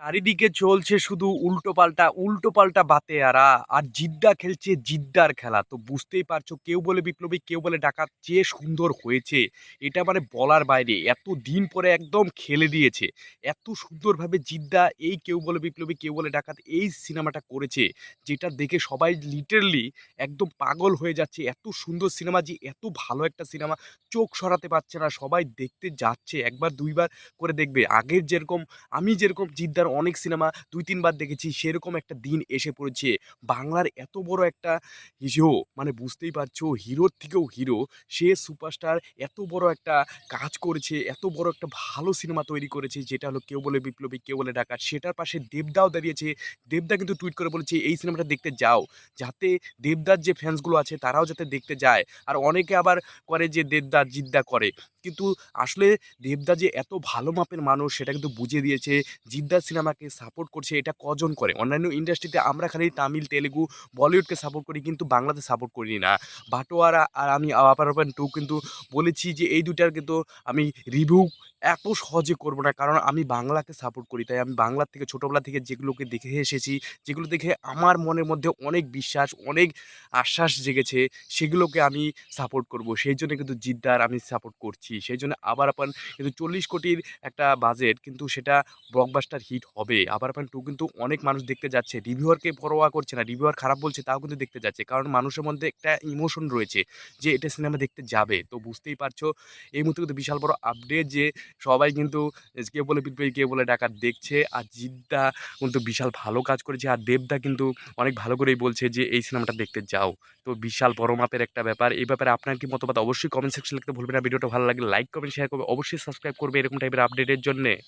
চারিদিকে চলছে শুধু উল্টোপাল্টা বাতেয়ারা। আর জিদ্দা খেলছে জিদ্দার খেলা। তো বুঝতেই পারছো, কেউ বলে বিপ্লবী, কেউ বলে ডাকাত। যে সুন্দর হয়েছে এটা মানে বলার বাইরে। এতদিন পরে একদম খেলে দিয়েছে। এত সুন্দরভাবে জিদ্দা এই কেউ বলে বিপ্লবী, কেউ বলে ডাকাত এই সিনেমাটা করেছে, যেটা দেখে সবাই লিটারেলি একদম পাগল হয়ে যাচ্ছে। এত সুন্দর সিনেমা, যে এত ভালো একটা সিনেমা চোখ সরাতে পারছে না। সবাই দেখতে যাচ্ছে। একবার দুইবার করে দেখবে। আগের যেরকম আমি যেরকম জিদ্দার অনেক সিনেমা ২-৩ বার দেখেছি, সেরকম একটা দিন এসে পড়েছে। বাংলার এত বড় একটা হিরো, মানে বুঝতেই পারছো, হিরোর থেকেও হিরো, সে সুপারস্টার এত বড় একটা কাজ করেছে, এত বড় একটা ভালো সিনেমা তৈরি করেছে, যেটা হলো কেউ বলে বিপ্লবী, কেউ বলে ডাকাত। সেটার পাশে দেবদাও দাঁড়িয়েছে। দেবদা কিন্তু টুইট করে বলেছে এই সিনেমাটা দেখতে যাও, যাতে দেবদার যে ফ্যান্সগুলো আছে তারাও যাতে দেখতে যায়। আর অনেকে আবার করে যে দেবদা জিদ্দা করে, কিন্তু আসলে দেবদা যে এত ভালো মাপের মানুষ সেটা কিন্তু বুঝিয়ে দিয়েছে। জিদ্দার সিনেমাকে সাপোর্ট করছে এটা কজন করে? অন্যান্য ইন্ডাস্ট্রিতে আমরা খালি তামিল, তেলেগু, বলিউডকে সাপোর্ট করি, কিন্তু বাংলাতে সাপোর্ট করি না। বাটোয়ারা আর আমি আপার 2 কিন্তু বলেছি যে এই দুটার কিন্তু আমি রিভিউ এত সহজে করব না, কারণ আমি বাংলাকে সাপোর্ট করি। তাই আমি বাংলার থেকে ছোটবেলা থেকে যেগুলোকে দেখে এসেছি, যেগুলো দেখে আমার মনের মধ্যে অনেক বিশ্বাস, অনেক আশ্বাস জেগেছে, সেগুলোকে আমি সাপোর্ট করব। সেই জন্য কিন্তু জিদ্দার আমি সাপোর্ট করছি। সেই জন্য আবার আপন কিন্তু 40 কোটির একটা বাজেট, কিন্তু সেটা ব্লকবাস্টার হিট হবে। আবার আপন 2 কিন্তু অনেক মানুষ দেখতে যাচ্ছে। রিভিউয়ারকে পরোয়া করছে না। রিভিউয়ার খারাপ বলছে তাও কিন্তু দেখতে যাচ্ছে। কারণ মানুষের মধ্যে একটা ইমোশন রয়েছে যে এটা সিনেমা দেখতে যাবে। তো বুঝতেই পারছো, এই মুহূর্তে কিন্তু বিশাল বড় আপডেট যে সবাই কিন্তু কেউ বলে বিপ্লবী, কেউ বলে ডাকাত দেখছে। আর জিদ্দা কিন্তু বিশাল ভালো কাজ করেছে। আর দেবদা কিন্তু অনেক ভালো করেই বলছে যে এই সিনেমাটা দেখতে যাও। তো বিশাল বড় মাপের একটা ব্যাপার। এই ব্যাপারে আপনার কি মতামত? অবশ্যই কমেন্ট সেকশনে লিখতে ভুলবেন না। ভিডিওটা ভালো লাগলে লাইক করবেন, শেয়ার করবেন। অবশ্যই সাবস্ক্রাইব করবে এরকম টাইপের আপডেটের জন্যে।